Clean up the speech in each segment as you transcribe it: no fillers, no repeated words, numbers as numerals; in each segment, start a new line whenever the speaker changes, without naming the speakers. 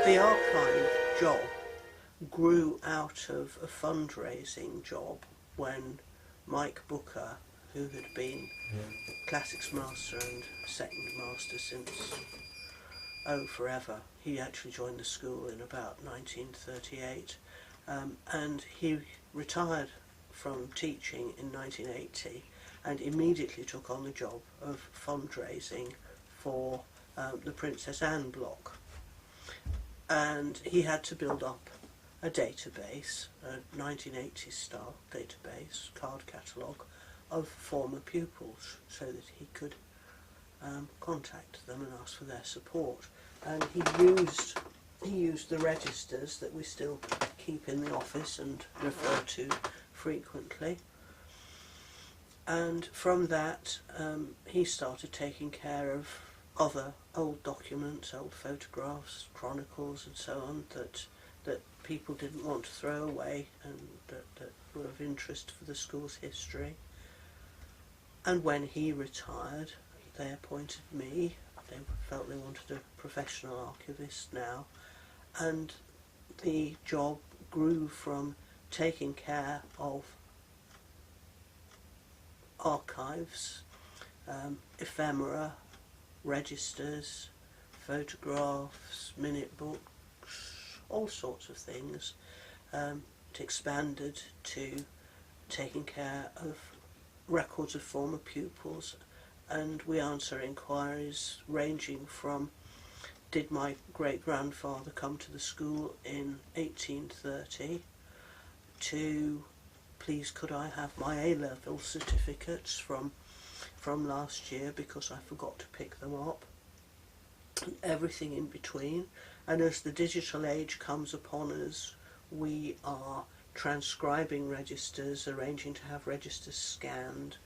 The archive job grew out of a fundraising job when Mike Booker, who had been classics master and second master since forever, he actually joined the school in about 1938, and he retired from teaching in 1980 and immediately took on the job of fundraising for the Princess Anne block. And he had to build up a database, a 1980s style database, card catalogue of former pupils so that he could contact them and ask for their support. And he used the registers that we still keep in the office and refer to frequently. And from that he started taking care of other old documents, old photographs, chronicles and so on that people didn't want to throw away and that were of interest for the school's history. And when he retired, they appointed me. They felt they wanted a professional archivist now, and the job grew from taking care of archives, ephemera, registers, photographs, minute books, all sorts of things. It expanded to taking care of records of former pupils, and we answer inquiries ranging from did my great-grandfather come to the school in 1830 to please could I have my A-level certificates from last year because I forgot to pick them up, and everything in between. And as the digital age comes upon us, we are transcribing registers, arranging to have registers scanned,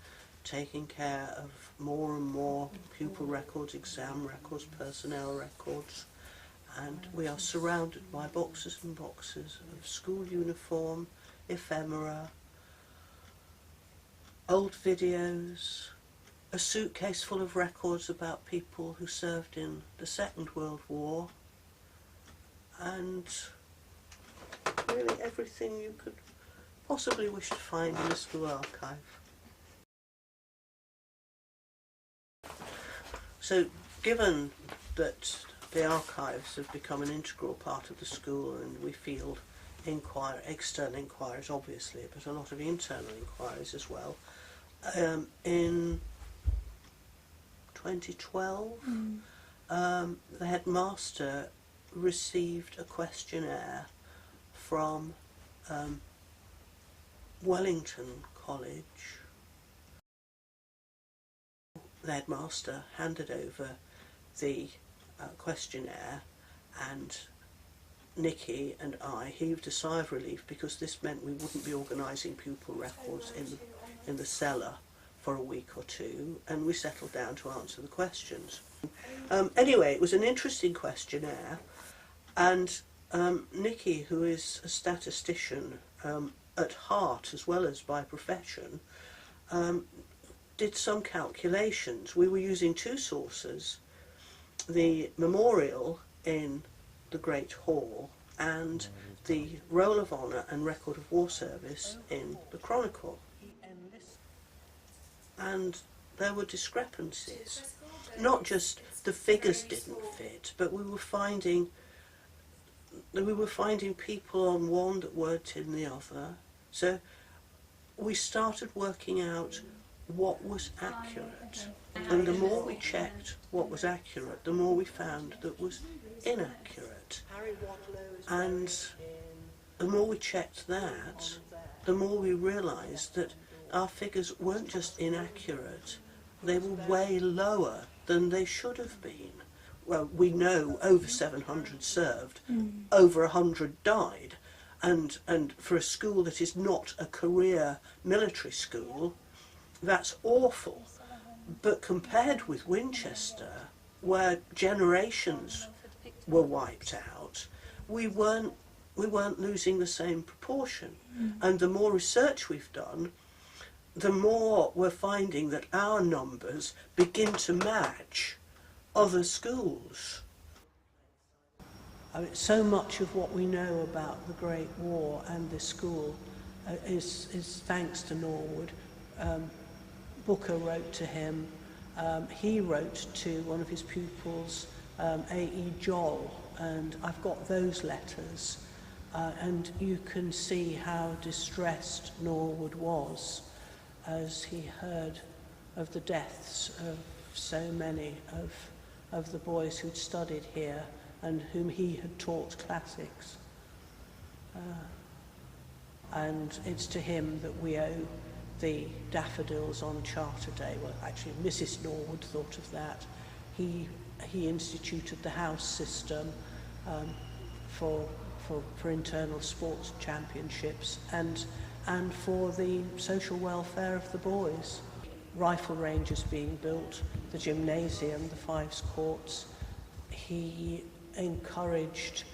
taking care of more and more pupil records, exam records, personnel records, and we are surrounded by boxes and boxes of school uniform, ephemera, old videos, a suitcase full of records about people who served in the Second World War, and really everything you could possibly wish to find in a school archive. So, given that the archives have become an integral part of the school and we field external inquiries obviously, but a lot of internal inquiries as well, in 2012 the headmaster received a questionnaire from Wellington College. The headmaster handed over the questionnaire, and Nikki and I heaved a sigh of relief because this meant we wouldn't be organising pupil records in the cellar for a week or two, and we settled down to answer the questions. Anyway, it was an interesting questionnaire, and Nikki, who is a statistician at heart as well as by profession, did some calculations. We were using two sources, the memorial in the Great Hall and the Roll of Honour and Record of War Service in the Chronicle. And there were discrepancies. Not just the figures didn't fit, but we were finding people on one that weren't in the other. So we started working out what was accurate, and the more we checked what was accurate, the more we found that was inaccurate. And the more we checked that, the more we realised that our figures weren't just inaccurate, they were way lower than they should have been. Well, we know over 700 served, over 100 died, and for a school that is not a career military school, that's awful. But compared with Winchester, where generations were wiped out, we weren't losing the same proportion. And the more research we've done, the more we're finding that our numbers begin to match other schools. I mean, so much of what we know about the Great War and this school is thanks to Norwood. Booker wrote to him. He wrote to one of his pupils, A.E. Joll, and I've got those letters. And you can see how distressed Norwood was as he heard of the deaths of so many of the boys who'd studied here and whom he had taught classics. And it's to him that we owe the daffodils on Charter Day. Well, actually, Mrs. Norwood thought of that. He instituted the house system for internal sports championships and for the social welfare of the boys. Rifle ranges being built, the gymnasium, the Fives Courts. He encouraged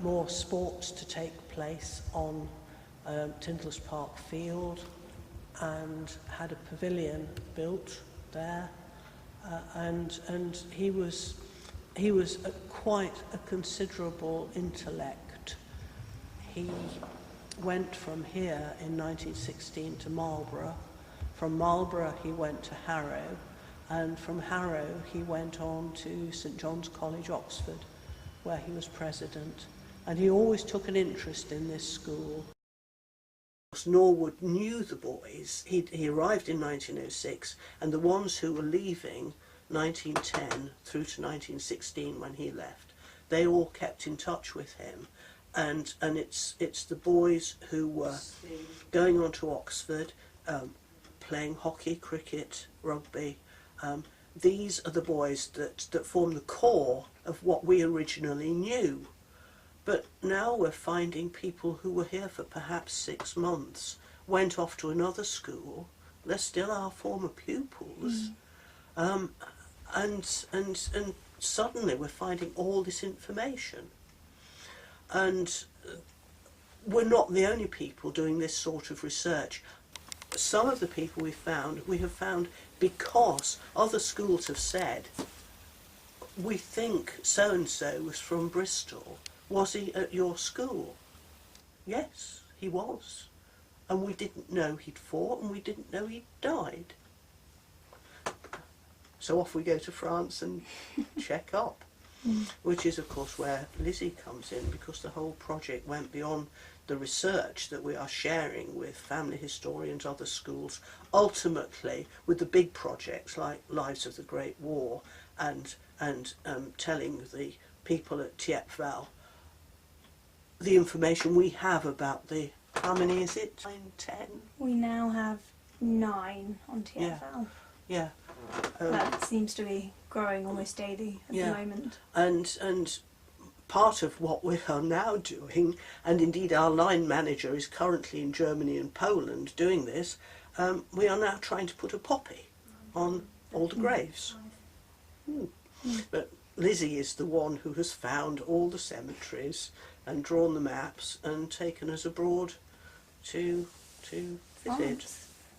more sports to take place on Tyndall's Park Field and had a pavilion built there. And he was quite a considerable intellect. He went from here in 1916 to Marlborough. From Marlborough he went to Harrow, and from Harrow he went on to St John's College, Oxford, where he was president. And he always took an interest in this school. Norwood knew the boys. He arrived in 1906, and the ones who were leaving 1910 through to 1916 when he left, they all kept in touch with him. And it's the boys who were going on to Oxford, playing hockey, cricket, rugby. These are the boys that form the core of what we originally knew. But now we're finding people who were here for perhaps 6 months, went off to another school. They're still our former pupils. And suddenly we're finding all this information. And we're not the only people doing this sort of research. Some of the people we have found because other schools have said, we think so-and-so was from Bristol. Was he at your school? Yes, he was. And we didn't know he'd fought, and we didn't know he'd died. So off we go to France and check up, which is of course where Lizzie comes in, because the whole project went beyond the research that we are sharing with family historians, other schools, ultimately with the big projects like Lives of the Great War and telling the people at Thiepval the information we have about the, how many is it? 9, 10?
We now have 9 on TFL.
Yeah.
That seems to be growing almost daily at the moment.
And part of what we are now doing, and indeed our line manager is currently in Germany and Poland doing this, we are now trying to put a poppy on all the graves. But Lizzie is the one who has found all the cemeteries and drawn the maps and taken us abroad to visit.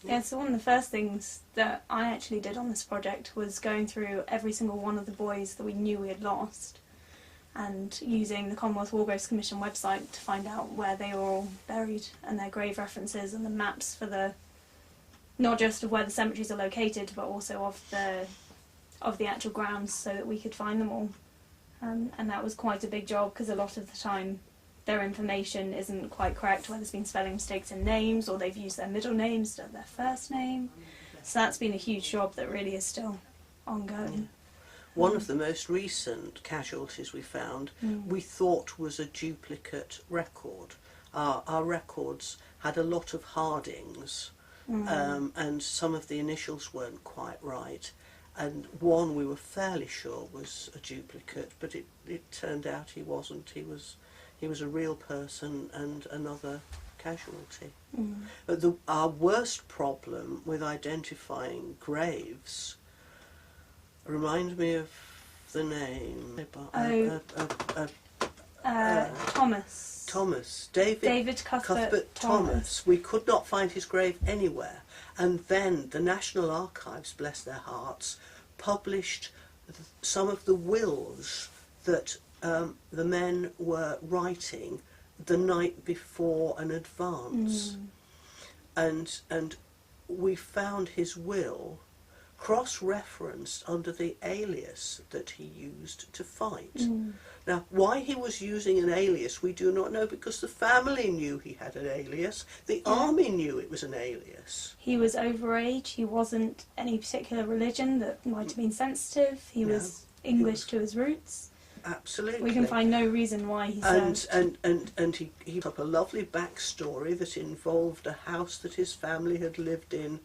Yeah, so one of the first things that I actually did on this project was going through every single one of the boys that we knew we had lost and using the Commonwealth War Graves Commission website to find out where they were all buried and their grave references and the maps for the, not just of where the cemeteries are located, but also of the actual grounds so that we could find them all. And that was quite a big job because a lot of the time their information isn't quite correct, where there's been spelling mistakes in names or they've used their middle name instead of their first name. So that's been a huge job that really is still ongoing.
One of the most recent casualties we found, we thought was a duplicate record. Our records had a lot of Hardings, and some of the initials weren't quite right. And one we were fairly sure was a duplicate, but it turned out he wasn't. He was a real person and another casualty. But our worst problem with identifying graves, remind me of the name.
Thomas.
David
Cuthbert
Thomas. We could not find his grave anywhere. And then the National Archives, bless their hearts, published some of the wills that the men were writing the night before an advance. And we found his will cross-referenced under the alias that he used to fight. Now, why he was using an alias we do not know, because the family knew he had an alias, the army knew it was an alias.
He was overage, he wasn't any particular religion that might have been sensitive, he was English to his roots.
Absolutely.
We can find no reason why he served.
And he put up a lovely backstory that involved a house that his family had lived in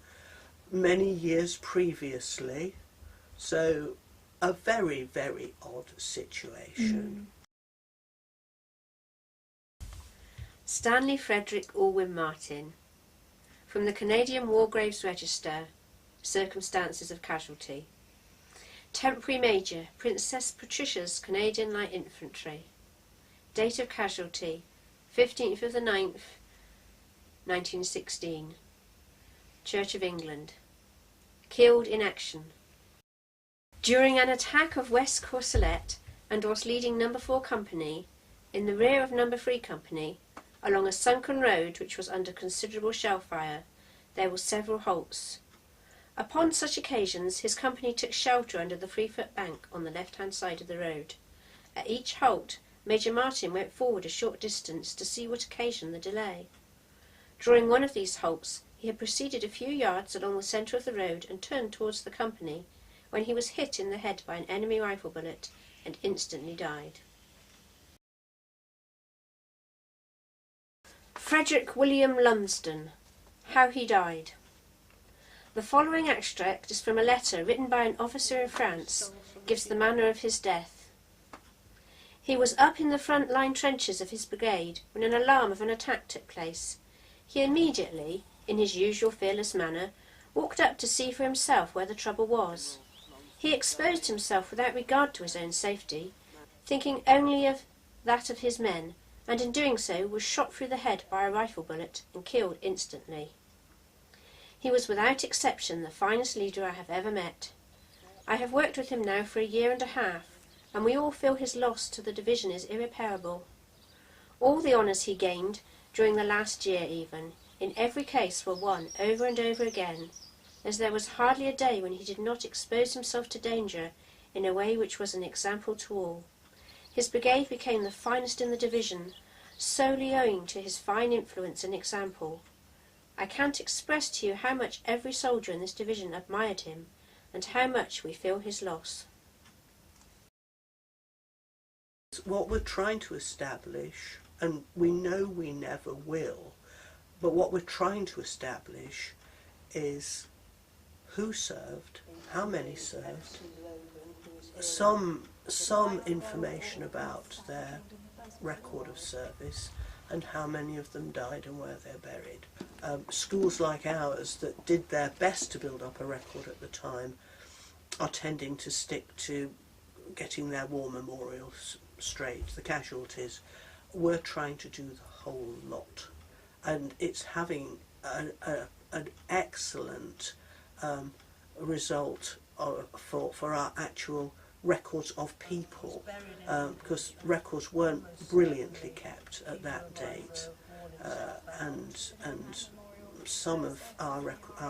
many years previously. So, a very, very odd situation.
Stanley Frederick Alwyn Martin. From the Canadian War Graves Register, Circumstances of Casualty. Temporary Major, Princess Patricia's Canadian Light Infantry. Date of casualty, 15th of the 9th, 1916. Church of England. Killed in action. During an attack of West Courcelette, and whilst leading No. 4 Company, in the rear of No. 3 Company, along a sunken road which was under considerable shell fire, there were several halts. Upon such occasions his company took shelter under the 3-foot bank on the left-hand side of the road. At each halt, Major Martin went forward a short distance to see what occasioned the delay. During one of these halts, he had proceeded a few yards along the centre of the road and turned towards the company, when he was hit in the head by an enemy rifle bullet and instantly died. Frederick William Lumsden. How he died. The following extract is from a letter written by an officer in France, gives the manner of his death. He was up in the front line trenches of his brigade when an alarm of an attack took place. He immediately, in his usual fearless manner, walked up to see for himself where the trouble was. He exposed himself without regard to his own safety, thinking only of that of his men, and in doing so was shot through the head by a rifle bullet and killed instantly. He was without exception the finest leader I have ever met. I have worked with him now for a year and a half, and we all feel his loss to the division is irreparable. All the honours he gained, during the last year even, in every case were won over and over again, as there was hardly a day when he did not expose himself to danger in a way which was an example to all. His brigade became the finest in the division, solely owing to his fine influence and example. I can't express to you how much every soldier in this division admired him, and how much we feel his loss.
What we're trying to establish, and we know we never will, but what we're trying to establish is who served, how many served, some information about their record of service, and how many of them died and where they're buried. Schools like ours that did their best to build up a record at the time are tending to stick to getting their war memorials straight, the casualties. We're trying to do the whole lot, and it's having an excellent result for our actual records of people, because records weren't brilliantly kept at that date, and some of our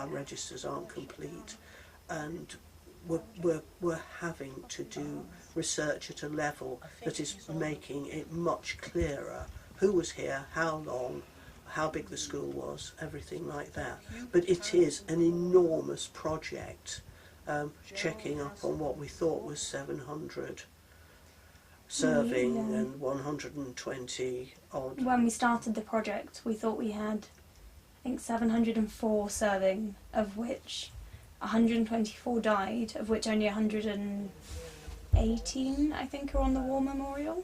registers aren't complete, and we're having to do research at a level that is making it much clearer who was here, how long, how big the school was, everything like that. But it is an enormous project, checking up on what we thought was 700 serving and 120 odd.
When we started the project, we thought we had, I think, 704 serving, of which 124 died, of which only 118, I think, are on the war memorial.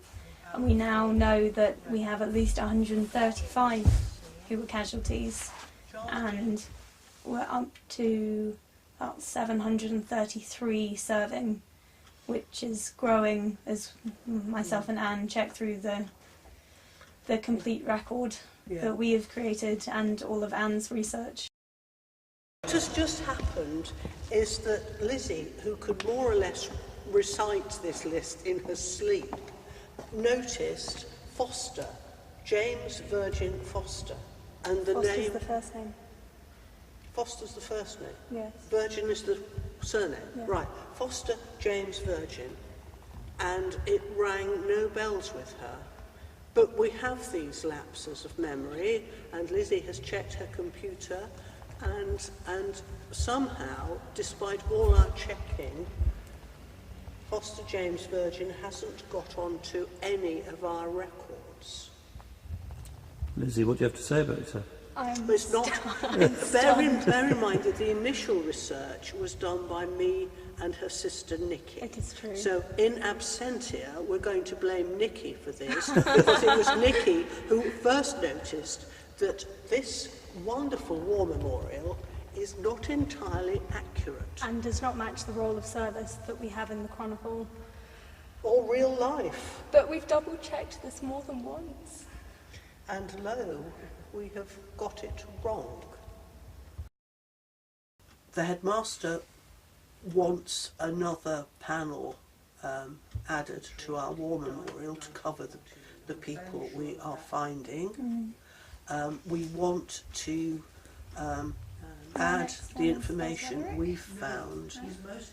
And we now know that we have at least 135 who were casualties, and we're up to about 733 serving, which is growing as myself and Anne check through the complete record that we have created and all of Anne's research.
What has just happened is that Lizzie, who could more or less recite this list in her sleep, noticed Foster, James Virgin Foster, and the
Foster's
name...
the first name.
Foster's the first name?
Yes.
Virgin is the surname?
Yeah.
Right. Foster James Virgin. And it rang no bells with her. But we have these lapses of memory, and Lizzie has checked her computer, and somehow, despite all our checking, Foster James Virgin hasn't got onto any of our records.
Lizzie, what do you have to say about it?
But it's not. Bear in mind that the initial research was done by me and her sister Nikki.
It is true.
So in absentia, we're going to blame Nikki for this, because it was Nikki who first noticed that this wonderful war memorial is not entirely accurate.
And does not match the roll of service that we have in the Chronicle.
Or real life.
But we've double-checked this more than once.
And lo, we have got it wrong. The headmaster wants another panel added to our war memorial to cover the people we are finding. We want to add the information we've found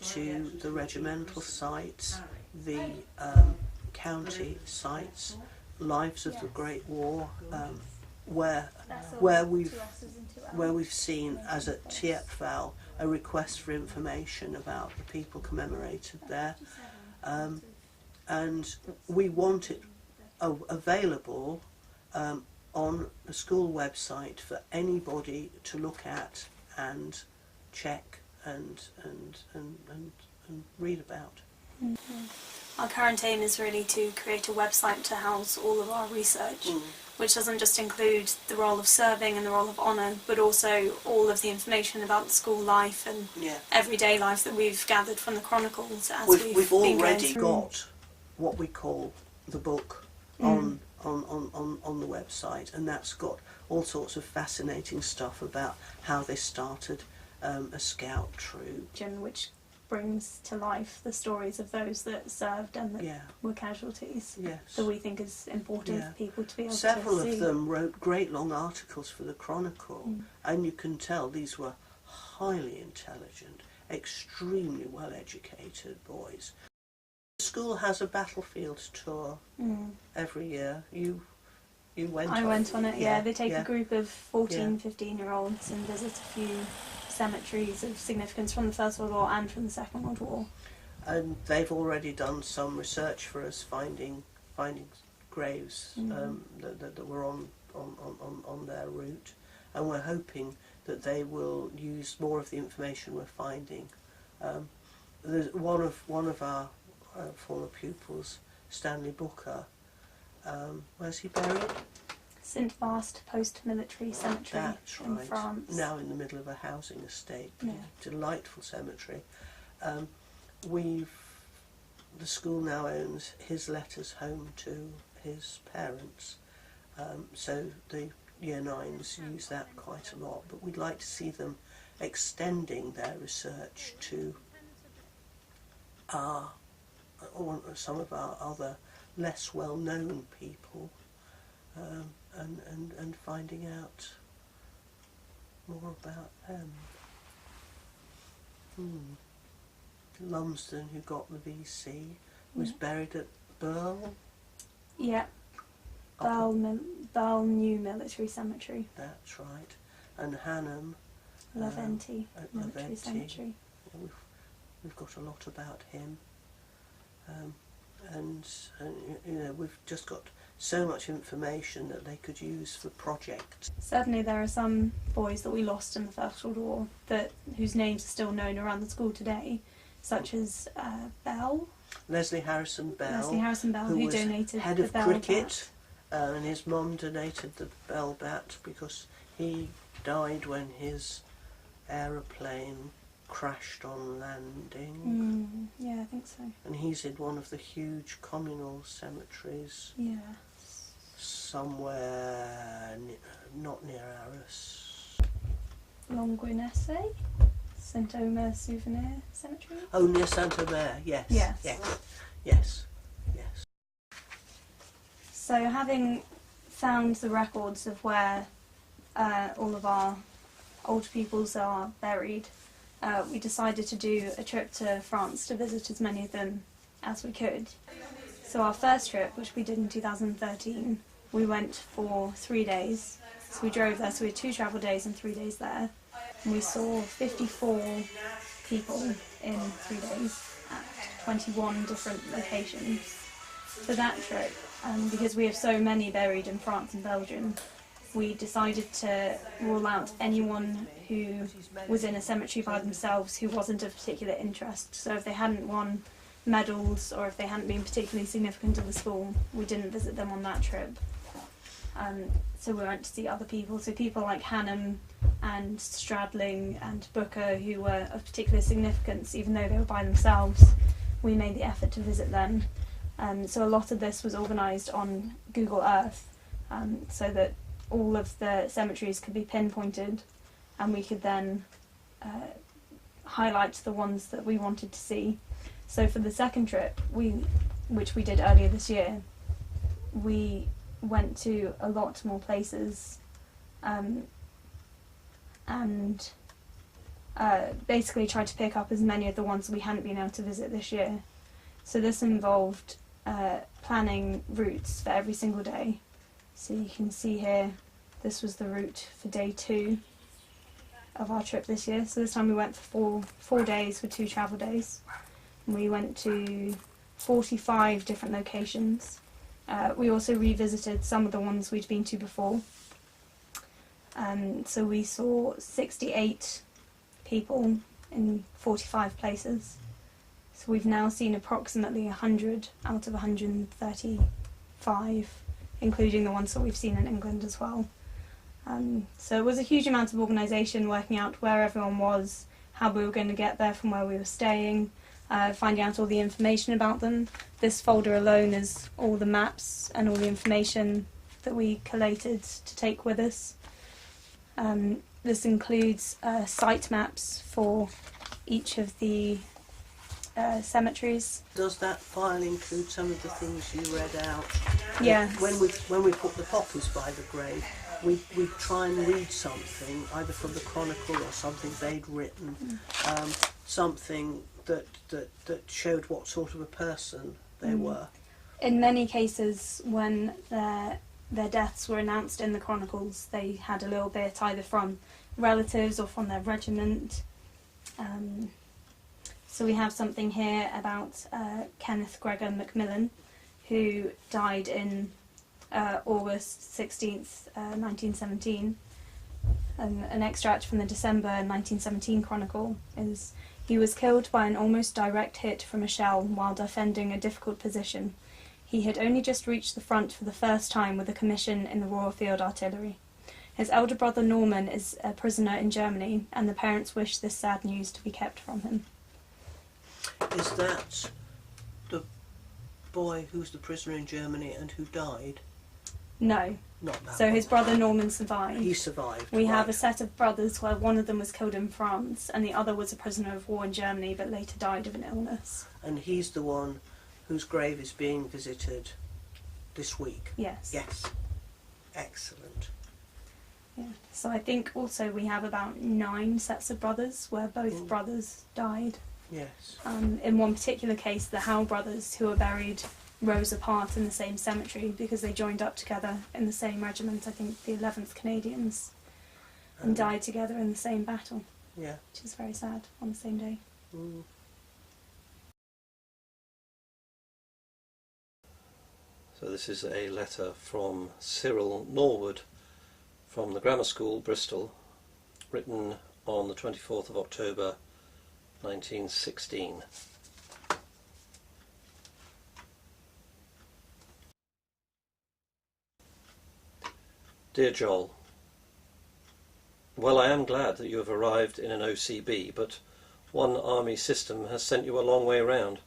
to the regimental sites, the county sites, Lives of the Great War, where we've seen, as at Tiepval, a request for information about the people commemorated there, and we want it available on the school website for anybody to look at and check and read about.
Our current aim is really to create a website to house all of our research, which doesn't just include the role of serving and the role of honour, but also all of the information about the school life and everyday life that we've gathered from the Chronicles as
we've
been
already
going through.
got what we call the book on the website, and that's got all sorts of fascinating stuff about how they started a scout troop,
which brings to life the stories of those that served and that were casualties.
Yes.
That we think is important for people to be able
Several
to see.
of them wrote great long articles for the Chronicle, and you can tell these were highly intelligent, extremely well educated boys. The school has a battlefield tour every year. You went
I went on it, yeah. They take
yeah.
a group of 14, 15-year-olds and visit a few cemeteries of significance from the First World War and from the Second World War.
And they've already done some research for us, finding graves that were on their route, and we're hoping that they will use more of the information we're finding. There's one of our former pupils, Stanley Booker. Where's he buried?
St Vast Post-Military Cemetery
That's
in
right.
France.
Now in the middle of a housing estate.
Yeah.
Delightful cemetery. The school now owns his letters home to his parents, so the Year 9s use that quite a lot, but we'd like to see them extending their research to some of our other less well-known people, and finding out more about them. Lumsden, who got the VC, was buried at Burl.
Yeah, Burl New Military Cemetery.
That's right. And Hannam.
Laventi
At
Military
Laventi.
Cemetery.
We've got a lot about him. And you know, we've just got so much information that they could use for projects.
Certainly there are some boys that we lost in the First World War whose names are still known around the school today, such as Bell.
Leslie Harrison Bell,
who
was
donated
head
the
of
Bell
cricket, and his mum donated the Bell bat because he died when his aeroplane crashed on landing.
Yeah, I think so.
And he's in one of the huge communal cemeteries.
Yeah.
Somewhere not near Arras.
Longuinesse, Saint Omer Souvenir Cemetery.
Oh, near Saint Omer, yes.
Yes.
Yes. Yes. Yes.
So having found the records of where all of our older peoples are buried, we decided to do a trip to France to visit as many of them as we could. So our first trip, which we did in 2013, we went for 3 days. So we drove there, so we had 2 travel days and 3 days there. And we saw 54 people in 3 days at 21 different locations. For that trip, because we have so many buried in France and Belgium, we decided to rule out anyone who was in a cemetery by themselves who wasn't of particular interest. So if they hadn't won medals or if they hadn't been particularly significant to the school, we didn't visit them on that trip. So we went to see other people, so people like Hannam and Stradling and Booker, who were of particular significance even though they were by themselves. We made the effort to visit them. So a lot of this was organised on Google Earth, so that all of the cemeteries could be pinpointed, and we could then highlight the ones that we wanted to see. So for the second trip, which we did earlier this year, we went to a lot more places, and basically tried to pick up as many of the ones we hadn't been able to visit this year. So this involved planning routes for every single day. So you can see here, this was the route for day 2 of our trip this year. So this time we went for four days with 2 travel days. We went to 45 different locations. We also revisited some of the ones we'd been to before. So we saw 68 people in 45 places. So we've now seen approximately 100 out of 135, including the ones that we've seen in England as well. So it was a huge amount of organisation, working out where everyone was, how we were going to get there from where we were staying, finding out all the information about them. This folder alone is all the maps and all the information that we collated to take with us. This includes site maps for each of the cemeteries.
Does that file include some of the things you read out?
Yes.
When we put the poppies by the grave, we try and read something, either from the Chronicle or something they'd written, something that showed what sort of a person they were.
In many cases, when their deaths were announced in the Chronicles, they had a little bit either from relatives or from their regiment. So we have something here about Kenneth Gregor Macmillan, who died in August 16th, 1917. An extract from the December 1917 Chronicle is: he was killed by an almost direct hit from a shell while defending a difficult position. He had only just reached the front for the first time with a commission in the Royal Field Artillery. His elder brother Norman is a prisoner in Germany, and the parents wish this sad news to be kept from him.
Is that the boy who's the prisoner in Germany and who died?
No.
Not that
So
one.
his brother Norman survived.
He survived.
We have a
right.
set of brothers where one of them was killed in France and the other was a prisoner of war in Germany but later died of an illness.
And he's the one whose grave is being visited this week.
Yes.
Yes. Excellent.
Yeah. So I think also we have about 9 sets of brothers where both brothers died.
Yes.
In one particular case, the Howe brothers, who are buried, rose apart in the same cemetery because they joined up together in the same regiment, I think the 11th Canadians, and died together in the same battle.
Yeah.
Which is very sad, on the same day.
Mm.
So this is a letter from Cyril Norwood from the Grammar School, Bristol, written on the 24th of October 1916. Dear Joel, well, I am glad that you have arrived in an OCB, but one army system has sent you a long way round.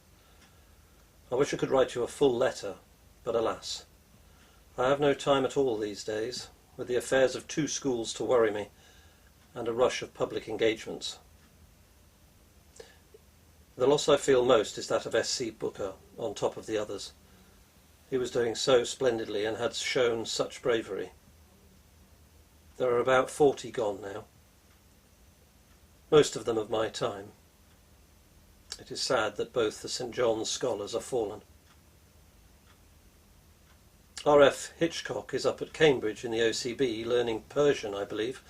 I wish I could write you a full letter, but alas, I have no time at all these days, with the affairs of 2 schools to worry me, and a rush of public engagements. The loss I feel most is that of S.C. Booker, on top of the others. He was doing so splendidly and had shown such bravery. There are about 40 gone now, most of them of my time. It is sad that both the St. John's scholars are fallen. R.F. Hitchcock is up at Cambridge in the OCB learning Persian, I believe.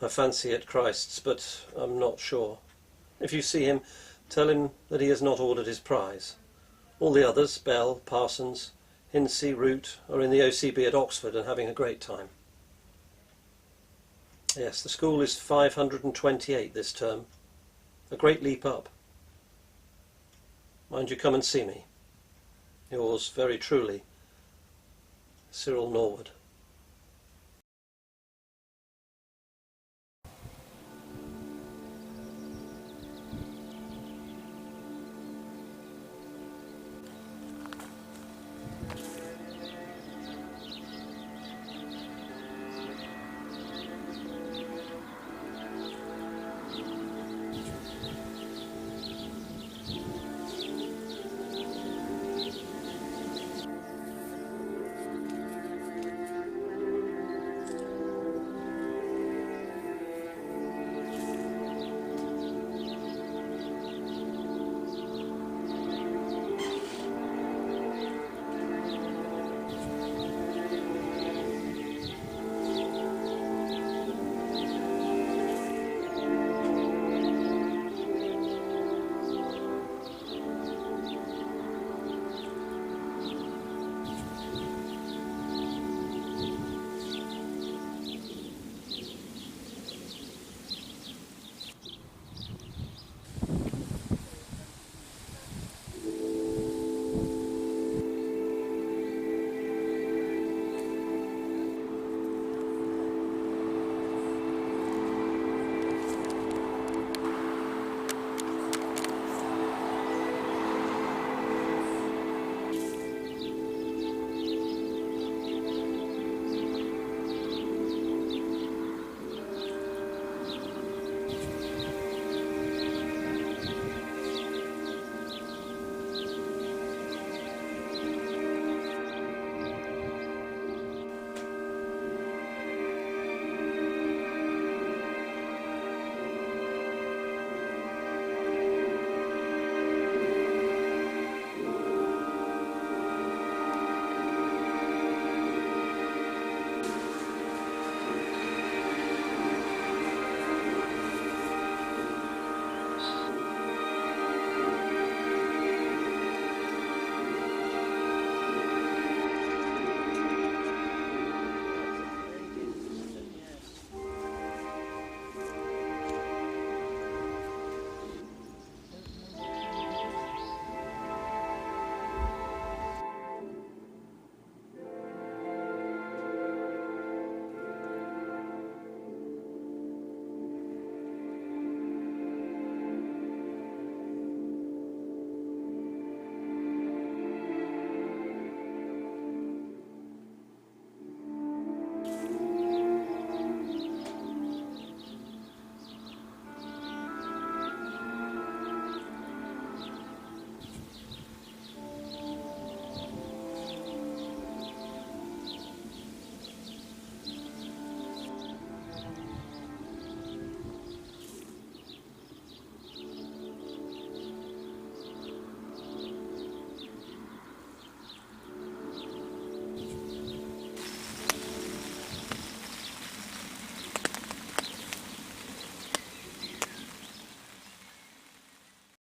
I fancy at Christ's, but I'm not sure. If you see him, tell him that he has not ordered his prize. All the others, Bell, Parsons, Hinsey, Root, are in the OCB at Oxford and having a great time. Yes, the school is 528 this term. A great leap up. Mind you come and see me. Yours very truly, Cyril Norwood.